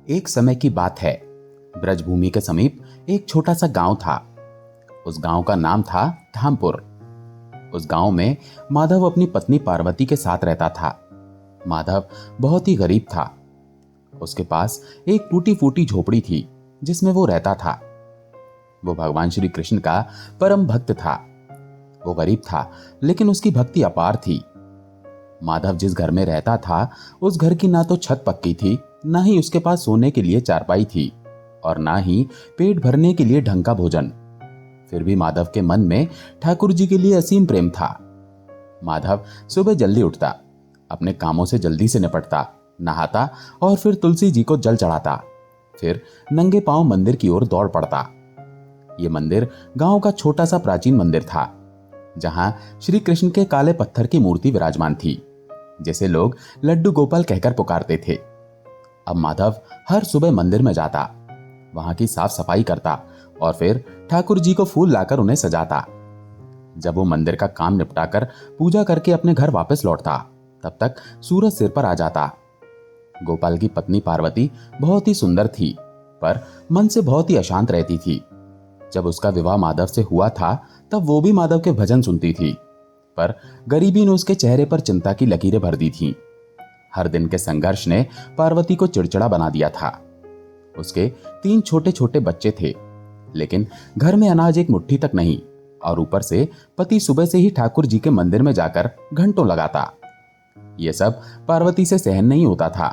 एक समय की बात है। ब्रजभूमि के समीप एक छोटा सा गांव था। उस गांव का नाम था धामपुर। उस गांव में माधव अपनी पत्नी पार्वती के साथ रहता था। माधव बहुत ही गरीब था। उसके पास एक टूटी फूटी झोपड़ी थी जिसमें वो रहता था। वो भगवान श्री कृष्ण का परम भक्त था। वो गरीब था लेकिन उसकी भक्ति अपार थी। माधव जिस घर में रहता था उस घर की ना तो छत पक्की थी, ना ही उसके पास सोने के लिए चारपाई थी और ना ही पेट भरने के लिए ढंग का भोजन। फिर भी माधव के मन में ठाकुर जी के लिए असीम प्रेम था। माधव सुबह जल्दी उठता, अपने कामों से जल्दी से निपटता, नहाता और फिर तुलसी जी को जल चढ़ाता। फिर नंगे पांव मंदिर की ओर दौड़ पड़ता। यह मंदिर गांव का छोटा सा प्राचीन मंदिर था जहां श्री कृष्ण के काले पत्थर की मूर्ति विराजमान थी, जिसे लोग लड्डू गोपाल कहकर पुकारते थे। अब माधव हर सुबह मंदिर में जाता, वहां की साफ सफाई करता और फिर ठाकुर जी को फूल लाकर उन्हें सजाता। जब वो मंदिर का काम निपटाकर पूजा करके अपने घर वापस लौटता, तब तक सूरज सिर पर आ जाता। गोपाल की पत्नी पार्वती बहुत ही सुंदर थी, पर मन से बहुत ही अशांत रहती थी। जब उसका विवाह माधव से हुआ था, तब वो भी माधव के भजन सुनती थी, पर गरीबी ने उसके चेहरे पर चिंता की लकीरें भर दी थीं। हर दिन के संघर्ष ने पार्वती को चिड़चिड़ा बना दिया था। उसके 3 छोटे छोटे बच्चे थे, लेकिन घर में अनाज एक मुट्ठी तक नहीं, और ऊपर से पति सुबह से ही ठाकुर जी के मंदिर में जाकर घंटों लगाता। यह सब पार्वती से सहन नहीं होता था।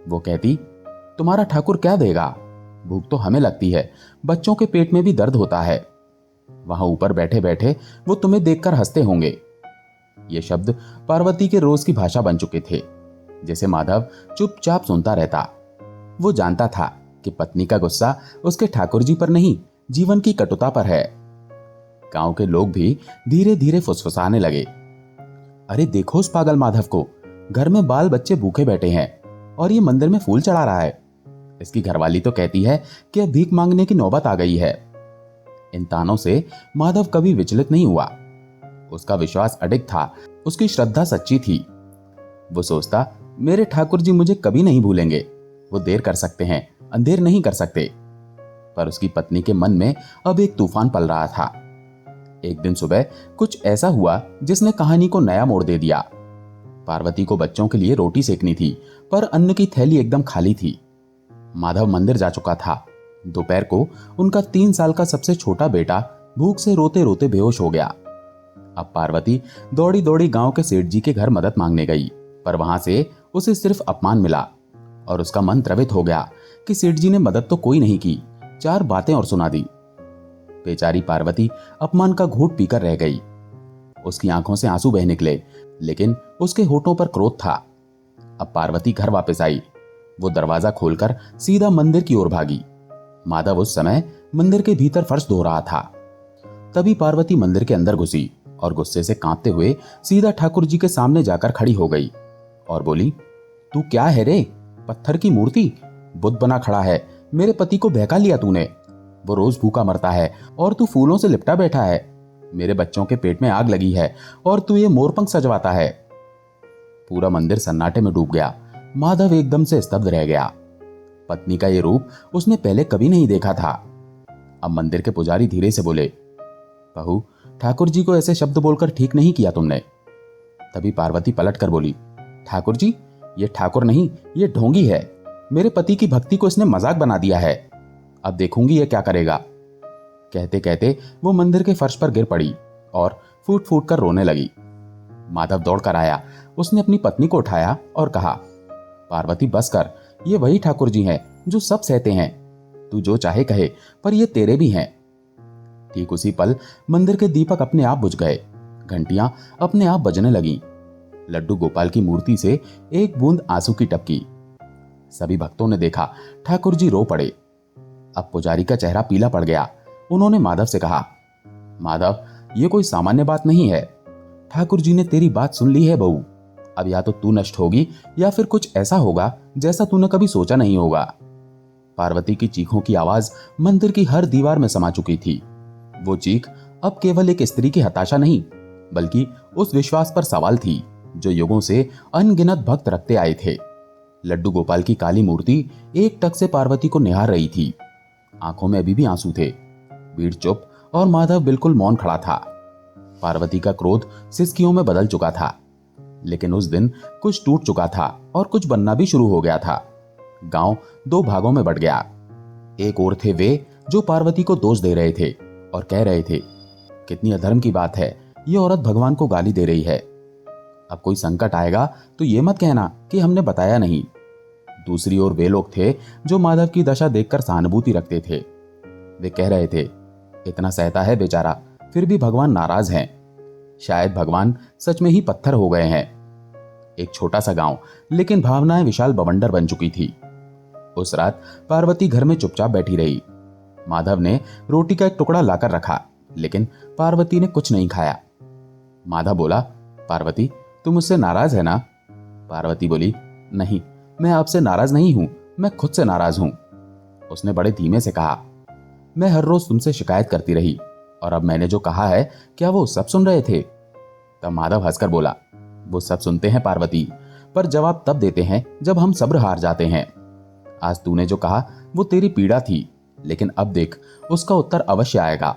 वो कहती, तुम्हारा ठाकुर क्या देगा? भूख तो हमें लगती है, बच्चों के पेट में भी दर्द होता है। वहां ऊपर बैठे बैठे वो तुम्हें देखकर हंसते होंगे। ये शब्द पार्वती के रोज की भाषा बन चुके थे, जिसे माधव चुपचाप सुनता रहता। वो जानता था कि पत्नी का गुस्सा उसके ठाकुर जी पर नहीं, जीवन की कटुता पर है। गांव के लोग भी धीरे धीरे फुसफुसाने लगे, अरे देखो उस पागल माधव को, घर में बाल बच्चे भूखे बैठे हैं और ये मंदिर में फूल चढ़ा रहा है। इसकी घरवाली तो कहती है कि अब भीख मांगने की नौबत आ गई है। इन तानों से माधव कभी विचलित नहीं हुआ। उसका विश्वास अडिग था, उसकी श्रद्धा सच्ची थी। वो सोचता, मेरे ठाकुर जी मुझे कभी नहीं भूलेंगे। वो देर कर सकते हैं, अंधेर नहीं कर सकते। पर उसकी पत्नी के मन में अब एक तूफान पल रहा था। एक दिन सुबह कुछ ऐसा हुआ जिसने कहानी को नया मोड़ दे दिया। पार्वती को बच्चों के लिए रोटी सेकनी थी, पर अन्न की थैली एकदम खाली थी। माधव मंदिर जा चुका था। दोपहर को उनका 3 साल का सबसे छोटा बेटा भूख से रोते रोते बेहोश हो गया। अब पार्वती दौड़ी दौड़ी गांव के सेठ जी के घर मदद मांगने गई, पर वहां से उसे सिर्फ अपमान मिला और उसका मन द्रवित हो गया कि सेठ जी ने मदद तो कोई नहीं की, 4 बातें और सुना दी। बेचारी पार्वती अपमान का घूंट पीकर रह गई। उसकी आंखों से आंसू बह निकले, लेकिन उसके होठों पर क्रोध था। अब पार्वती घर वापस आई। वो दरवाजा खोलकर सीधा मंदिर की ओर भागी। माधव उस समय मंदिर के भीतर फर्श धो रहा था। तभी पार्वती मंदिर के अंदर घुसी और गुस्से से कांपते हुए सीधा ठाकुर जी के सामने जाकर खड़ी हो गई और बोली, तू क्या है रे? पत्थर की मूर्ति, बुद्ध बना खड़ा है। मेरे पति को बहका लिया तूने। वो रोज भूखा मरता है और तू फूलों से लिपटा बैठा है। मेरे बच्चों के पेट में आग लगी है और तू ये मोरपंख सजवाता है। पूरा मंदिर सन्नाटे में डूब गया। माधव एकदम से स्तब्ध रह गया। पत्नी का ये रूप उसने पहले कभी नहीं देखा था। अब मंदिर के पुजारी धीरे से बोले, बहू, ठाकुर जी को ऐसे शब्द बोलकर ठीक नहीं किया तुमने। तभी पार्वती पलट कर बोली, ठाकुर जी? ये ठाकुर नहीं, ये ढोंगी है। मेरे पति की भक्ति को इसने मजाक बना दिया है। अब देखूंगी ये क्या करेगा। कहते कहते वो मंदिर के फर्श पर गिर पड़ी और फूट फूट कर रोने लगी। माधव दौड़ कर आया। उसने अपनी पत्नी को उठाया और कहा, पार्वती बस कर, ये वही ठाकुर जी हैं जो सब सहते हैं। तू जो चाहे कहे, पर ये तेरे भी हैं। ठीक उसी पल मंदिर के दीपक अपने आप बुझ गए। घंटियां अपने आप बजने लगीं। लड्डू गोपाल की मूर्ति से एक बूंद आंसू की टपकी। सभी भक्तों ने देखा, ठाकुर जी रो पड़े। अब पुजारी का चेहरा पीला पड़ गया। उन्होंने माधव से कहा, माधव, ये कोई सामान्य बात नहीं है। ठाकुर जी ने तेरी बात सुन ली है बहू। अब या तो तू नष्ट होगी या फिर कुछ ऐसा होगा जैसा तूने कभी सोचा नहीं होगा। पार्वती की चीखों की आवाज मंदिर की हर दीवार में समा चुकी थी। वो चीख अब केवल एक स्त्री की हताशा नहीं, बल्कि उस विश्वास पर सवाल थी जो युगों से अनगिनत भक्त रखते आए थे। लड्डू गोपाल की काली मूर्ति एक टक से पार्वती को निहार रही थी। आंखों में अभी भी आंसू थे। भीड़ चुप और माधव बिल्कुल मौन खड़ा था। पार्वती का क्रोध सिसकियों में बदल चुका था, लेकिन उस दिन कुछ टूट चुका था और कुछ बनना भी शुरू हो गया था। गांव दो भागों में बंट गया। एक ओर थे वे जो पार्वती को दोष दे रहे थे और कह रहे थे, कितनी अधर्म की बात है, ये औरत भगवान को गाली दे रही है। अब कोई संकट आएगा तो ये मत कहना कि हमने बताया नहीं। दूसरी ओर वे लोग थे जो माधव की दशा देखकर सहानुभूति रखते थे। वे कह रहे थे, इतना सहता है बेचारा, फिर भी भगवान नाराज हैं। शायद भगवान सच में ही पत्थर हो गए हैं। एक छोटा सा गांव, लेकिन भावनाएं विशाल बवंडर बन चुकी थी। उस रात पार्वती घर में चुपचाप बैठी रही। माधव ने रोटी का एक टुकड़ा लाकर रखा, लेकिन पार्वती ने कुछ नहीं खाया। माधव बोला, पार्वती तुम मुझसे नाराज है ना? पार्वती बोली, नहीं, मैं आपसे नाराज नहीं हूं, मैं खुद से नाराज हूं। उसने बड़े धीमे से कहा, मैं हर रोज तुमसे शिकायत करती रही, और अब मैंने जो कहा है क्या वो सब सुन रहे थे? तब माधव हंसकर बोला, वो सब सुनते हैं पार्वती, पर जवाब तब देते हैं जब हम सब्र हार जाते हैं। आज तूने जो कहा वो तेरी पीड़ा थी, लेकिन अब देख उसका उत्तर अवश्य आएगा।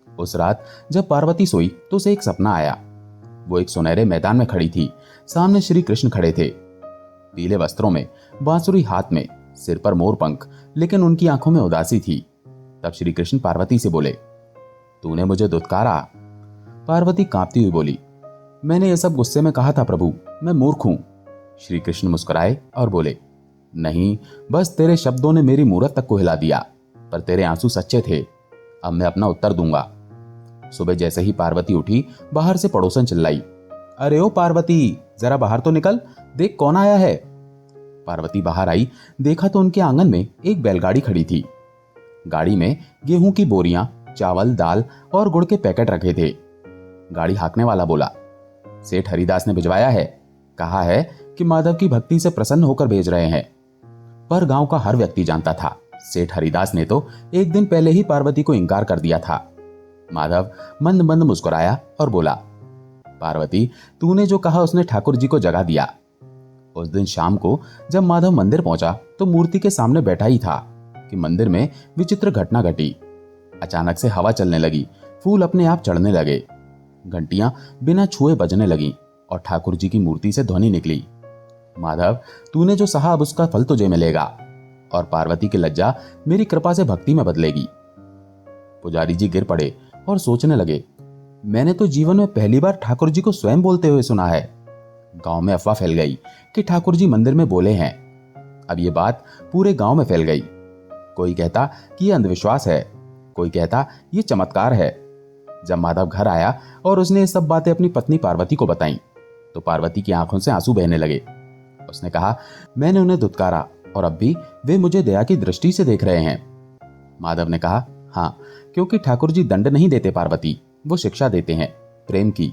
उस रात जब पार्वती सोई तो उसे एक सपना आया। वो एक सुनहरे मैदान में खड़ी थी। सामने श्री कृष्ण खड़े थे, पीले वस्त्रों में, बांसुरी हाथ में, सिर पर मोर पंख, लेकिन उनकी आंखों में उदासी थी। तब श्री कृष्ण पार्वती से बोले, तूने मुझे दुत्कारा? पार्वती कांपती हुई बोली, मैंने ये सब गुस्से में कहा था प्रभु, मैं मूर्ख हूं। श्री कृष्ण मुस्कुराए और बोले, नहीं, बस तेरे शब्दों ने मेरी मूरत तक को हिला दिया, पर तेरे आंसू सच्चे थे। अब मैं अपना उत्तर दूंगा। सुबह जैसे ही पार्वती उठी, बाहर से पड़ोसन चिल्लाई, अरे ओ पार्वती, जरा बाहर तो निकल, देख कौन आया है। पार्वती बाहर आई, देखा तो उनके आंगन में एक बैलगाड़ी खड़ी थी। गाड़ी में गेहूं की बोरियां, चावल, दाल और गुड़ के पैकेट रखे थे। गाड़ी हाँकने वाला बोला, सेठ हरिदास ने भिजवाया है, कहा है कि माधव की भक्ति से प्रसन्न होकर भेज रहे हैं। पर गांव का हर व्यक्ति जानता था, सेठ हरिदास ने तो एक दिन पहले ही पार्वती को इनकार कर दिया था। माधव मंद मंद मुस्कुराया और बोला, पार्वती तूने जो कहा उसने ठाकुर जी को जगा दिया। उस दिन शाम को जब माधव मंदिर पहुंचा तो मूर्ति के सामने बैठा ही था कि मंदिर में विचित्र घटना घटी। अचानक से हवा चलने लगी, फूल अपने आप चढ़ने लगे, घंटियां बिना छुए बजने लगीं और ठाकुर जी की मूर्ति से ध्वनि निकली, माधव तूने जो सहा अब उसका फल तुझे मिलेगा, और पार्वती की लज्जा मेरी कृपा से भक्ति में बदलेगी। पुजारी जी गिर पड़े और सोचने लगे, मैंने तो जीवन में पहली बार ठाकुर जी को स्वयं बोलते हुए सुना है। गांव में अफवाह फैल गई कि ठाकुर जी मंदिर में बोले हैं। अब ये बात पूरे गांव में फैल गई। कोई कहता कि यह अंधविश्वास है, कोई कहता ये चमत्कार है। जब माधव घर आया और उसने ये सब बातें अपनी पत्नी पार्वती को बताई तो पार्वती की आंखों से आंसू बहने लगे। उसने कहा, मैंने उन्हें दुत्कारा और अब भी वे मुझे दया की दृष्टि से देख रहे हैं। माधव ने कहा, हाँ, क्योंकि ठाकुर जी दंड नहीं देते पार्वती, वो शिक्षा देते हैं, प्रेम की।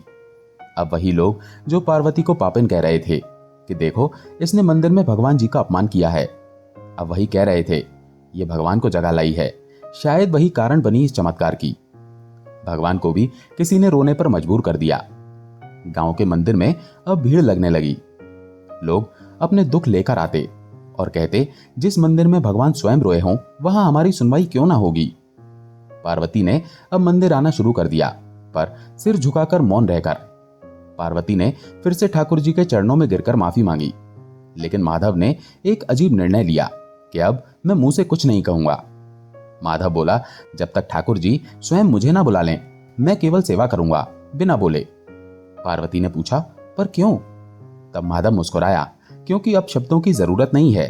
अब वही लोग जो पार्वती को पापिन कह रहे थे कि देखो इसने मंदिर में भगवान जी का अपमान किया है, अब वही कह रहे थे ये भगवान को जगा लाई है। शायद वही कारण बनी इस चमत्कार की। भगवान को भी किसी ने रोने पर मजबूर कर दिया। गांव के मंदिर में अब भीड़ लगने लगी। लोग अपने दुख लेकर आते और कहते, जिस मंदिर में भगवान स्वयं रोए हों वहां हमारी सुनवाई क्यों ना होगी। पार्वती ने अब मंदिर आना शुरू कर दिया, पर सिर झुकाकर मौन रहकर। पार्वती ने फिर से ठाकुर जी के चरणों में गिरकर माफी मांगी, लेकिन माधव ने एक अजीब निर्णय लिया कि अब मैं मुंह से कुछ नहीं कहूंगा। माधव बोला, जब तक ठाकुर जी स्वयं मुझे ना बुला लें, मैं केवल सेवा करूंगा, बिना बोले। पार्वती ने पूछा, पर क्यों? तब माधव मुस्कुराया, क्योंकि अब शब्दों की जरूरत नहीं है,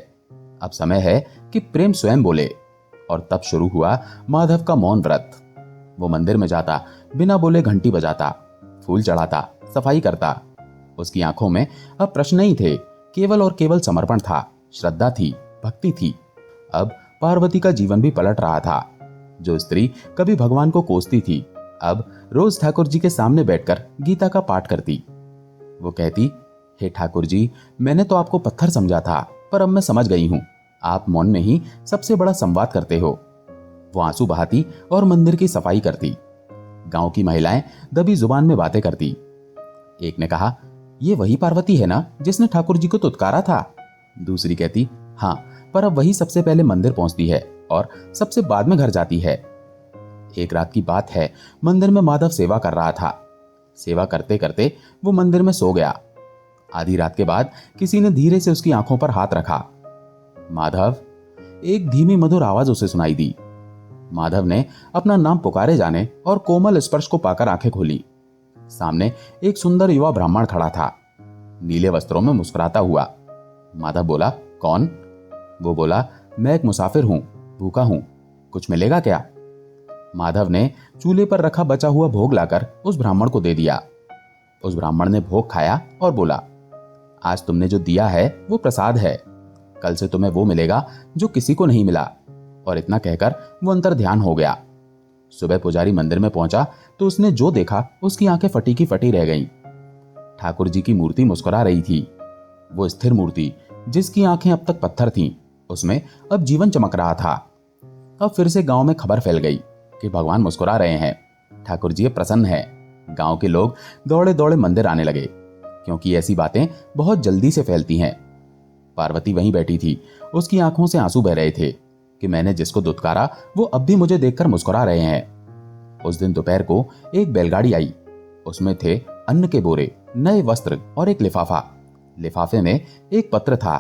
अब समय है कि प्रेम स्वयं बोले। और तब शुरू हुआ माधव का मौन व्रत। वो मंदिर में जाता, बिना बोले घंटी बजाता, फूल चढ़ाता, सफाई करता। उसकी आंखों में अब प्रश्न नहीं थे, केवल और केवल समर्पण था, श्रद्धा थी, भक्ति थी। अब पार्वती का जीवन भी पलट रहा था। जो स्त्री कभी भगवान को कोसती थी, अब रोज ठाकुर जी के सामने बैठकर गीता का पाठ करती। वो कहती, हे ठाकुर जी, मैंने तो आपको पत्थर समझा था, पर अब मैं समझ गई हूं, आप मौन में ही सबसे बड़ा संवाद करते हो। वो आंसू बहाती और मंदिर की सफाई करती। गांव की महिलाएं दबी जुबान में बातें करती। एक ने कहा, ये वही पार्वती है ना जिसने ठाकुर जी को तुत्कारा था? दूसरी कहती, हाँ, पर अब वही सबसे पहले मंदिर पहुंचती है और सबसे बाद में घर जाती है। एक रात की बात है, मंदिर में माधव सेवा कर रहा था। सेवा करते करते वो मंदिर में सो गया। आधी रात के बाद किसी ने धीरे से उसकी आंखों पर हाथ रखा। माधव, एक धीमी मधुर आवाज उसे सुनाई दी। माधव ने अपना नाम पुकारे जाने और कोमल स्पर्श को पाकर आंखें खोली। सामने एक सुंदर युवा ब्राह्मण खड़ा था, नीले वस्त्रों में मुस्कुराता हुआ। माधव बोला, कौन? वो बोला, मैं एक मुसाफिर हूं, भूखा हूं, कुछ मिलेगा क्या? माधव ने चूल्हे पर रखा बचा हुआ भोग लाकर उस ब्राह्मण को दे दिया। उस ब्राह्मण ने भोग खाया और बोला, आज तुमने जो दिया है वो प्रसाद है, कल से तुम्हें वो मिलेगा जो किसी को नहीं मिला। और इतना कहकर वो अंतर ध्यान हो गया। सुबह पुजारी मंदिर में पहुंचा तो उसने जो देखा उसकी आंखें फटी की फटी रह गईं। ठाकुर जी की मूर्ति मुस्कुरा रही थी। वो स्थिर मूर्ति जिसकी आंखें अब तक पत्थर थीं, उसमें अब जीवन चमक रहा था। अब फिर से गांव में खबर फैल गई कि भगवान मुस्कुरा रहे हैं, ठाकुर जी प्रसन्न हैं। गांव के लोग दौड़े दौड़े मंदिर आने लगे, क्योंकि ऐसी बातें बहुत जल्दी से फैलती हैं। पार्वती वहीं बैठी थी, उसकी आंखों से आंसू बह रहे थे कि मैंने जिसको दुत्कारा वो अब भी मुझे देखकर मुस्कुरा रहे हैं। उस दिन दोपहर को एक बैलगाड़ी आई, उसमें थे अन्न के बोरे, नए वस्त्र और एक लिफाफा। लिफाफे में एक पत्र था।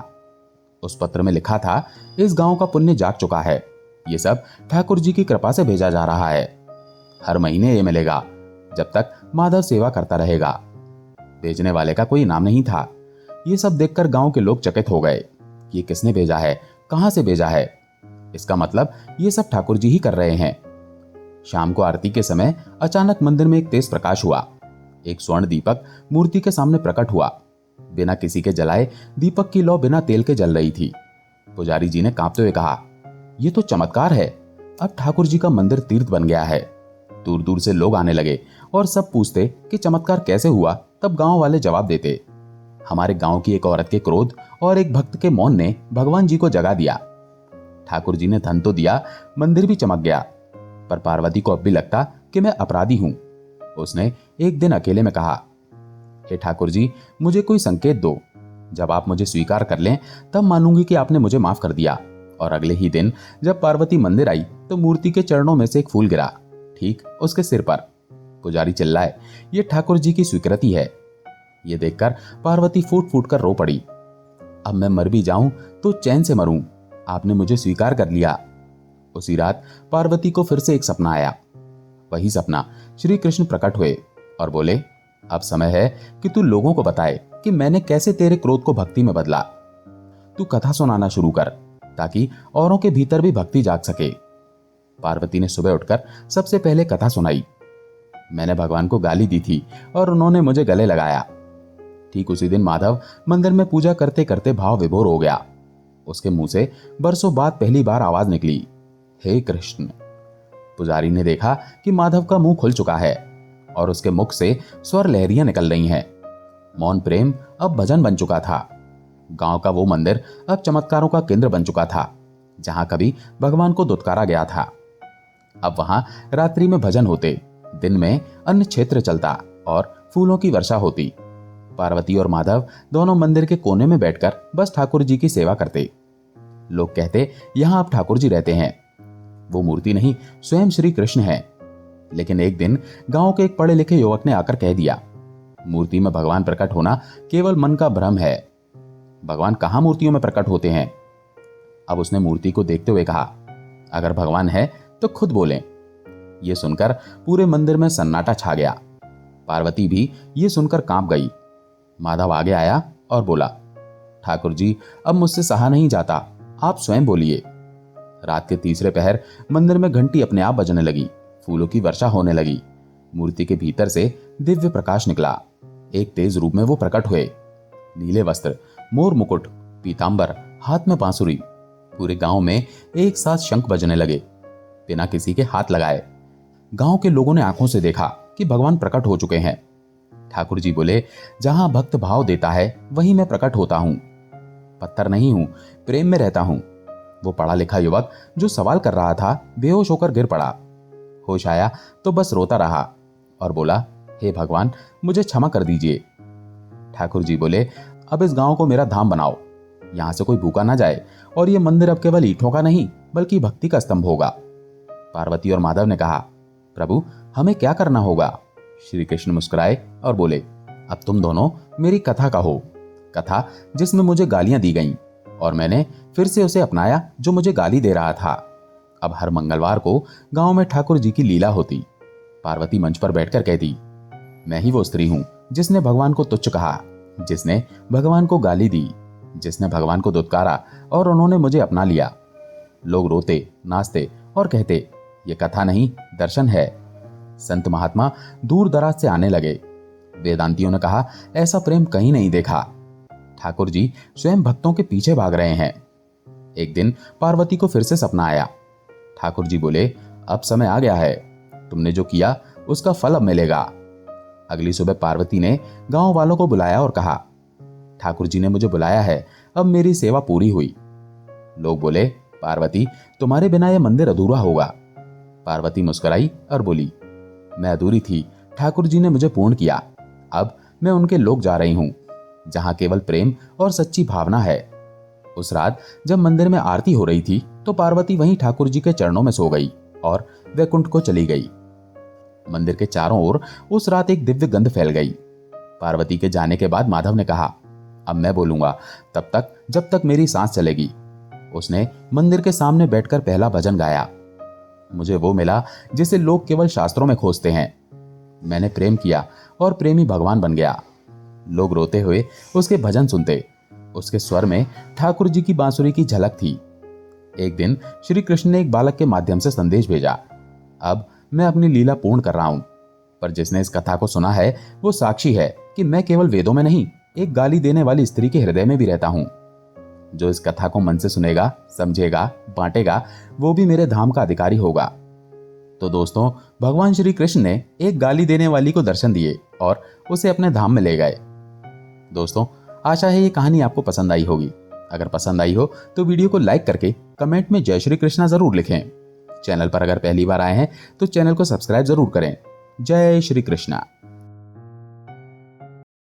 उस पत्र में लिखा था, इस गांव का पुण्य जाग चुका है, ये सब ठाकुर जी की कृपा से भेजा जा रहा है। हर महीने ये मिलेगा जब तक माधव सेवा करता रहेगा। भेजने वाले का कोई नाम नहीं था। ये सब देखकर गांव के लोग चकित हो गए। ये किसने भेजा है, कहां से भेजा है? इसका मतलब ये सब ठाकुर जी ही कर रहे हैं। शाम को आरती के समय अचानक मंदिर में एक तेज प्रकाश हुआ। एक स्वर्ण दीपक मूर्ति के सामने प्रकट हुआ। बिना किसी के जलाए दीपक की लौ बिना तेल के जल रही थी। पुजारी जी ने कांपते हुए कहा, यह तो चमत्कार है। अब ठाकुर जी का मंदिर तीर्थ बन गया है। दूर दूर से लोग आने लगे और सब पूछते कि चमत्कार कैसे हुआ। तब गांव वाले जवाब देते, हमारे गांव की एक औरत के क्रोध और एक भक्त के मौन ने भगवान जी को जगा दिया। ठाकुर जी ने धन तो दिया, मंदिर भी चमक गया, पर पार्वती को अब भी लगता कि मैं अपराधी हूं। उसने एक दिन अकेले में कहा, हे ठाकुर जी, मुझे कोई संकेत दो। जब आप मुझे स्वीकार कर लें तब मानूंगी कि आपने मुझे माफ कर दिया। और अगले ही दिन जब पार्वती मंदिर आई तो मूर्ति के चरणों में से एक फूल गिरा, ठीक उसके सिर पर। पुजारी चिल्लाए, ये ठाकुर जी की स्वीकृति है। ये देखकर पार्वती फूट फूट कर रो पड़ी। अब मैं मर भी जाऊं तो चैन से मरूं, आपने मुझे स्वीकार कर लिया। उसी रात पार्वती को फिर से एक सपना आया। वही सपना श्री कृष्ण प्रकट हुए और बोले, अब समय है कि तू लोगों को बताए कि मैंने कैसे तेरे क्रोध को भक्ति में बदला। तू कथा सुनाना शुरू कर ताकि औरों के भीतर भी भक्ति जाग सके। पार्वती ने सुबह उठकर सबसे पहले कथा सुनाई। मैंने भगवान को गाली दी थी और उन्होंने मुझे गले लगाया। ठीक उसी दिन माधव मंदिर में पूजा करते करते भाव विभोर हो गया। उसके मुंह से बरसों बाद पहली बार आवाज निकली, हे कृष्ण। पुजारी ने देखा कि माधव का मुंह खुल चुका है और उसके मुख से स्वर लहरियां निकल रही हैं। मौन प्रेम अब भजन बन चुका था। गांव का वो मंदिर अब चमत्कारों का केंद्र बन चुका था, जहां कभी भगवान को दुत्कारा गया था। अब वहां रात्रि में भजन होते, दिन में अन्न क्षेत्र चलता और फूलों की वर्षा होती। पार्वती और माधव दोनों मंदिर के कोने में बैठकर बस ठाकुर जी की सेवा करते। लोग कहते, यहां अब ठाकुर जी रहते हैं। वो मूर्ति नहीं, स्वयं श्री कृष्ण है। लेकिन एक दिन गांव के एक पढ़े लिखे युवक ने आकर कह दिया, मूर्ति में भगवान प्रकट होना केवल मन का भ्रम है। भगवान कहां मूर्तियों में प्रकट होते हैं? अब उसने मूर्ति को देखते हुए कहा, अगर भगवान है तो खुद बोलें। यह सुनकर पूरे मंदिर में सन्नाटा छा गया। पार्वती भी ये सुनकर कांप गई। माधव आगे आया और बोला, ठाकुर जी, अब मुझसे सहा नहीं जाता, आप स्वयं बोलिए। रात के तीसरे पहर मंदिर में घंटी अपने आप बजने लगी, फूलों की वर्षा होने लगी। मूर्ति के भीतर से दिव्य प्रकाश निकला। एक तेज रूप में वो प्रकट हुए। नीले वस्त्र, मोर मुकुट, पीतांबर, हाथ में बांसुरी। पूरे गांव में एक साथ शंख बजने लगे, बिना किसी के हाथ लगाए। गांव के लोगों ने आंखों से देखा कि भगवान प्रकट हो चुके हैं। ठाकुर जी बोले, जहां भक्त भाव देता है वहीं मैं प्रकट होता हूं। पत्थर नहीं हूं, प्रेम में रहता हूं। वो पढ़ा लिखा युवक जो सवाल कर रहा था बेहोश होकर गिर पड़ा। होश आया तो बस रोता रहा और बोला, हे भगवान, मुझे क्षमा कर दीजिए। ठाकुर जी बोले, अब इस गांव को मेरा धाम बनाओ। यहाँ से कोई भूखा ना जाए और ये मंदिर अब केवल ईंटों का नहीं बल्कि भक्ति का स्तंभ होगा। पार्वती और माधव ने कहा, प्रभु हमें क्या करना होगा? श्री कृष्ण मुस्कुराए और बोले, अब तुम दोनों मेरी कथा कहो, कथा जिसमें मुझे गालियां दी गईं और मैंने फिर से उसे अपनाया जो मुझे गाली दे रहा था। अब हर मंगलवार को गांव में ठाकुर जी की लीला होती। पार्वती मंच पर बैठकर कहती, मैं ही वो स्त्री हूं जिसने भगवान को तुच्छ कहा, जिसने भगवान को गाली दी, जिसने भगवान को दुत्कारा और उन्होंने मुझे अपना लिया। लोग रोते, नाचते और कहते, ये कथा नहीं दर्शन है। संत महात्मा दूर दराज से आने लगे। वेदांतियों ने कहा, ऐसा प्रेम कहीं नहीं देखा। ठाकुर जी स्वयं भक्तों के पीछे भाग रहे हैं। एक दिन पार्वती को फिर से सपना आया। ठाकुर जी बोले, अब समय आ गया है, तुमने जो किया उसका फल अब मिलेगा। अगली सुबह पार्वती ने गांव वालों को बुलाया और कहा, ठाकुर जी ने मुझे बुलाया है, अब मेरी सेवा पूरी हुई। लोग बोले, पार्वती तुम्हारे बिना यह मंदिर अधूरा होगा। पार्वती मुस्कुराई और बोली, मैं अधूरी थी, ठाकुर जी ने मुझे पूर्ण किया। अब मैं उनके लोग जा रही हूं जहां केवल प्रेम और सच्ची भावना है। उस रात जब मंदिर में आरती हो रही थी तो पार्वती वहीं ठाकुर जी के चरणों में सो गई और वैकुंठ को चली गई। मंदिर के चारों ओर उस रात एक दिव्य गंध फैल गई। पार्वती के जाने के बाद माधव ने कहा, अब मैं बोलूंगा तब तक जब तक मेरी सांस चलेगी। उसने मंदिर के सामने बैठकर पहला भजन गाया। मुझे वो मिला जिसे लोग केवल शास्त्रों में खोजते हैं। मैंने प्रेम किया और प्रेमी भगवान बन गया। लोग रोते हुए उसके भजन सुनते। उसके स्वर में ठाकुर जी की बांसुरी की झलक थी। एक दिन श्री कृष्ण ने एक बालक के माध्यम से संदेश भेजा, अब मैं अपनी लीला पूर्ण कर रहा हूं। पर जिसने इस कथा को सुना है वो साक्षी है कि मैं केवल वेदों में नहीं, एक गाली देने वाली स्त्री के हृदय में भी रहता हूं। जो इस कथा को मन से सुनेगा, समझेगा, बांटेगा, वो भी मेरे धाम का अधिकारी होगा। तो दोस्तों, भगवान श्री कृष्ण ने एक गाली देने वाली को दर्शन दिए और उसे अपने धाम में ले गए। दोस्तों, आशा है ये कहानी आपको पसंद आई होगी। अगर पसंद आई हो तो वीडियो को लाइक करके कमेंट में जय श्री कृष्णा जरूर लिखें। चैनल पर अगर पहली बार आए हैं तो चैनल को सब्सक्राइब जरूर करें। जय श्री कृष्णा।